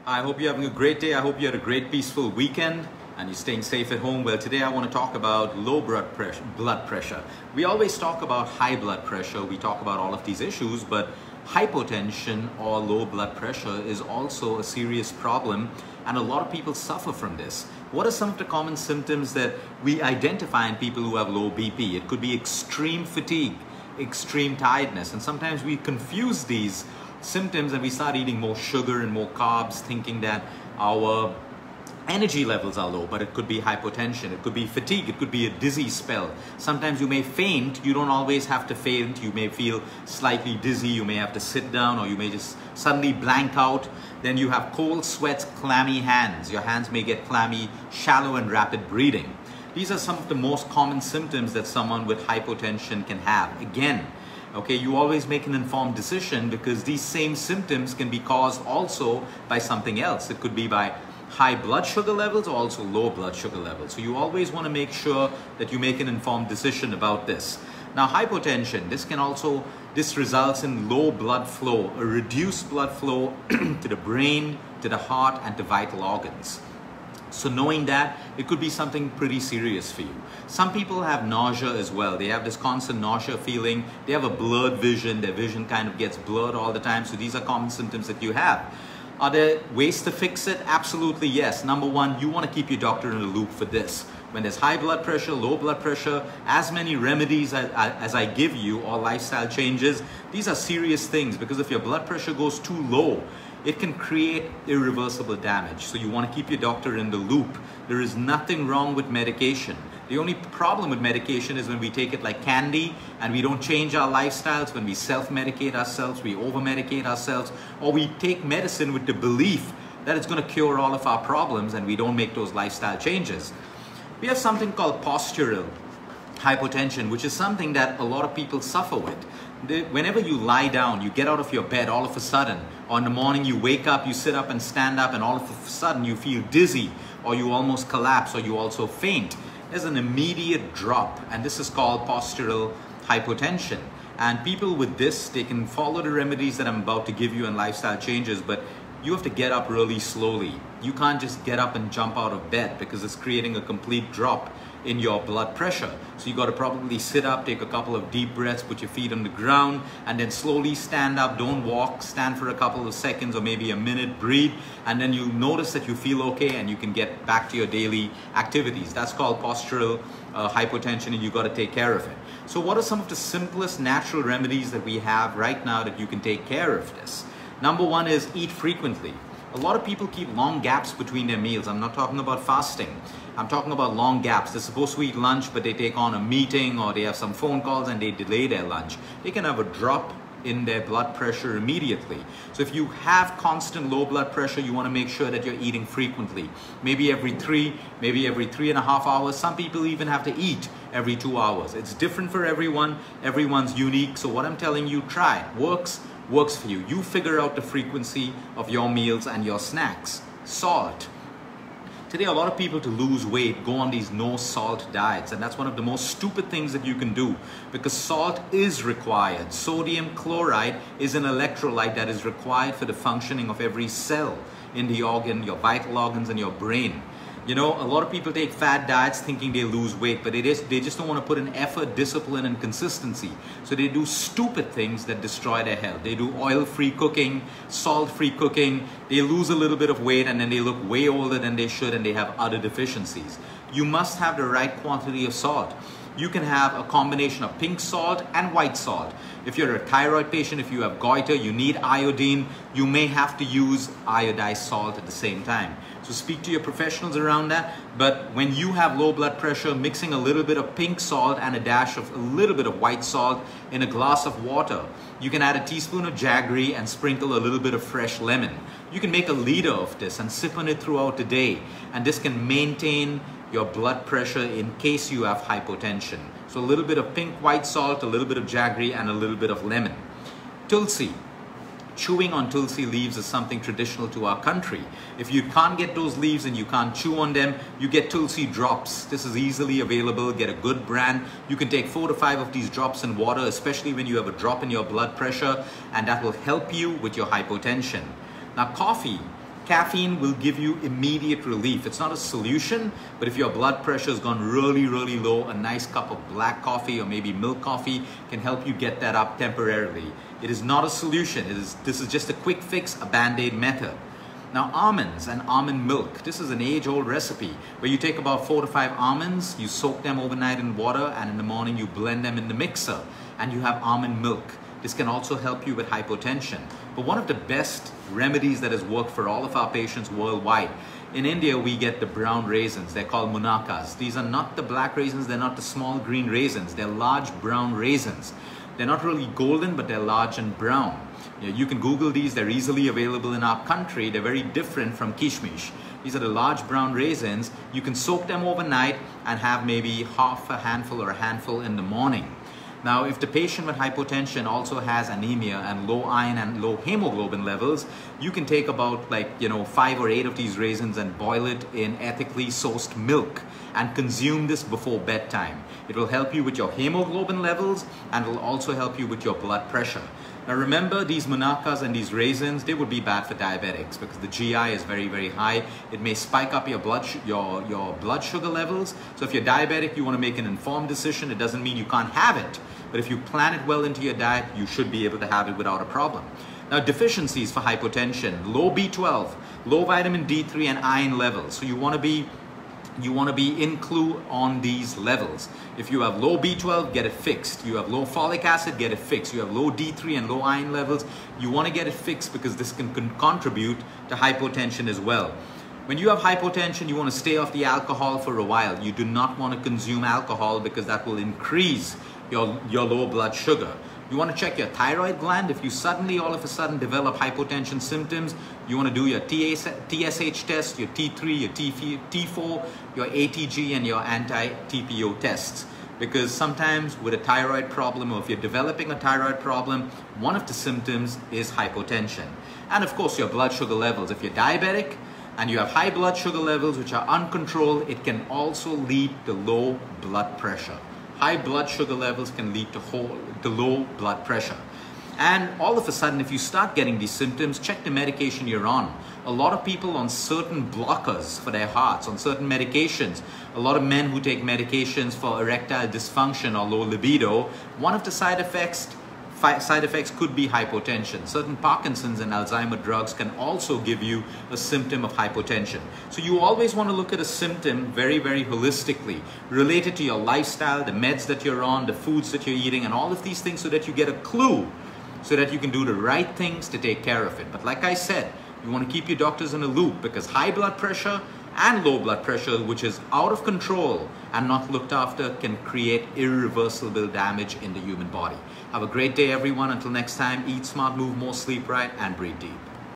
I hope you're having a great day. I hope you had a great peaceful weekend and you're staying safe at home. Well, today I want to talk about low blood pressure. We always talk about high blood pressure. We talk about all of these issues, but hypotension or low blood pressure is also a serious problem, and a lot of people suffer from this. What are some of the common symptoms that we identify in people who have low BP? It could be extreme fatigue, extreme tiredness, and sometimes we confuse these symptoms and we start eating more sugar and more carbs, thinking that our energy levels are low, but it could be hypotension, it could be fatigue, it could be a dizzy spell. Sometimes you may faint. You don't always have to faint. You may feel slightly dizzy, you may have to sit down, or you may just suddenly blank out. Then you have cold sweats, clammy hands. Your hands may get clammy, shallow and rapid breathing. These are some of the most common symptoms that someone with hypotension can have. Again, okay, you always make an informed decision because these same symptoms can be caused also by something else. It could be by high blood sugar levels or also low blood sugar levels. So you always want to make sure that you make an informed decision about this. Now, hypotension, this results in low blood flow, a reduced blood flow to the brain, to the heart, and to vital organs. So knowing that, it could be something pretty serious for you. Some people have nausea as well. They have this constant nausea feeling. They have a blurred vision. Their vision kind of gets blurred all the time. So these are common symptoms that you have. Are there ways to fix it? Absolutely yes. Number one, you want to keep your doctor in the loop for this. When there's high blood pressure, low blood pressure, as many remedies as I give you or lifestyle changes, these are serious things, because if your blood pressure goes too low, it can create irreversible damage. So you want to keep your doctor in the loop. There is nothing wrong with medication. The only problem with medication is when we take it like candy and we don't change our lifestyles, when we self-medicate ourselves, we over-medicate ourselves, or we take medicine with the belief that it's going to cure all of our problems and we don't make those lifestyle changes. We have something called postural hypotension, which is something that a lot of people suffer with. Whenever you lie down, you get out of your bed all of a sudden, or in the morning you wake up, you sit up and stand up, and all of a sudden you feel dizzy, or you almost collapse, or you also faint. There's an immediate drop, and this is called postural hypotension. And people with this, they can follow the remedies that I'm about to give you and lifestyle changes, but you have to get up really slowly. You can't just get up and jump out of bed because it's creating a complete drop in your blood pressure. So you got to probably sit up, take a couple of deep breaths, put your feet on the ground, and then slowly stand up. Don't walk, stand for a couple of seconds or maybe a minute, breathe, and then you notice that you feel okay and you can get back to your daily activities. That's called postural hypotension, and you got to take care of it. So what are some of the simplest natural remedies that we have right now that you can take care of this? Number one is eat frequently. A lot of people keep long gaps between their meals. I'm not talking about fasting. I'm talking about long gaps. They're supposed to eat lunch, but they take on a meeting or they have some phone calls and they delay their lunch. They can have a drop in their blood pressure immediately. So if you have constant low blood pressure, you want to make sure that you're eating frequently. Maybe every 3.5 hours. Some people even have to eat every 2 hours. It's different for everyone. Everyone's unique. So what I'm telling you, try. Works for you. You figure out the frequency of your meals and your snacks. Salt. Today, a lot of people, to lose weight, go on these no salt diets, and that's one of the most stupid things that you can do, because salt is required. Sodium chloride is an electrolyte that is required for the functioning of every cell in the organ, your vital organs, and your brain. You know, a lot of people take fad diets thinking they lose weight, but they just don't want to put in effort, discipline, and consistency. So they do stupid things that destroy their health. They do oil-free cooking, salt-free cooking. They lose a little bit of weight and then they look way older than they should, and they have other deficiencies. You must have the right quantity of salt. You can have a combination of pink salt and white salt. If you're a thyroid patient, if you have goiter, you need iodine, you may have to use iodized salt at the same time. So speak to your professionals around that. But when you have low blood pressure, mixing a little bit of pink salt and a little bit of white salt in a glass of water. You can add a teaspoon of jaggery and sprinkle a little bit of fresh lemon. You can make a liter of this and sip on it throughout the day. And this can maintain your blood pressure in case you have hypotension. So a little bit of pink white salt, a little bit of jaggery, and a little bit of lemon. Tulsi. Chewing on Tulsi leaves is something traditional to our country. If you can't get those leaves and you can't chew on them, you get Tulsi drops. This is easily available. Get a good brand. You can take 4 to 5 of these drops in water, especially when you have a drop in your blood pressure, and that will help you with your hypotension. Now, coffee caffeine will give you immediate relief. It's not a solution, but if your blood pressure has gone really, really low, a nice cup of black coffee or maybe milk coffee can help you get that up temporarily. It is not a solution. This is just a quick fix, a band-aid method. Now, almonds and almond milk. This is an age-old recipe where you take about 4 to 5 almonds, you soak them overnight in water, and in the morning you blend them in the mixer, and you have almond milk. This can also help you with hypotension. But one of the best remedies that has worked for all of our patients worldwide, in India we get the brown raisins. They're called munakas. These are not the black raisins, they're not the small green raisins. They're large brown raisins. They're not really golden, but they're large and brown. You can Google these, they're easily available in our country. They're very different from kishmish. These are the large brown raisins. You can soak them overnight and have maybe half a handful or a handful in the morning. Now, if the patient with hypotension also has anemia and low iron and low hemoglobin levels, you can take about 5 or 8 of these raisins and boil it in ethically sourced milk and consume this before bedtime. It will help you with your hemoglobin levels and will also help you with your blood pressure. Now remember, these munakas and these raisins, they would be bad for diabetics because the GI is very, very high. It may spike up your blood sugar levels. So if you're diabetic, you want to make an informed decision. It doesn't mean you can't have it. But if you plan it well into your diet, you should be able to have it without a problem. Now, deficiencies for hypotension: low B12, low vitamin D3 and iron levels. So you want to be in clue on these levels. If you have low B12, get it fixed. You have low folic acid, get it fixed. You have low D3 and low iron levels, you want to get it fixed because this can contribute to hypotension as well. When you have hypotension, you want to stay off the alcohol for a while. You do not want to consume alcohol because that will increase your low blood sugar. You want to check your thyroid gland. If you suddenly, all of a sudden, develop hypotension symptoms, you want to do your TSH test, your T3, your T4, your ATG, and your anti-TPO tests. Because sometimes with a thyroid problem, or if you're developing a thyroid problem, one of the symptoms is hypotension. And of course, your blood sugar levels. If you're diabetic and you have high blood sugar levels which are uncontrolled, it can also lead to low blood pressure. High blood sugar levels can lead to low blood pressure. And all of a sudden, if you start getting these symptoms, check the medication you're on. A lot of people on certain blockers for their hearts, on certain medications, a lot of men who take medications for erectile dysfunction or low libido, one of the side effects could be hypotension. Certain Parkinson's and Alzheimer drugs can also give you a symptom of hypotension. So you always want to look at a symptom very, very holistically, related to your lifestyle, the meds that you're on, the foods that you're eating, and all of these things, so that you get a clue, so that you can do the right things to take care of it. But like I said, you want to keep your doctors in a loop, because high blood pressure and low blood pressure, which is out of control and not looked after, can create irreversible damage in the human body. Have a great day, everyone. Until next time, eat smart, move more, sleep right, and breathe deep.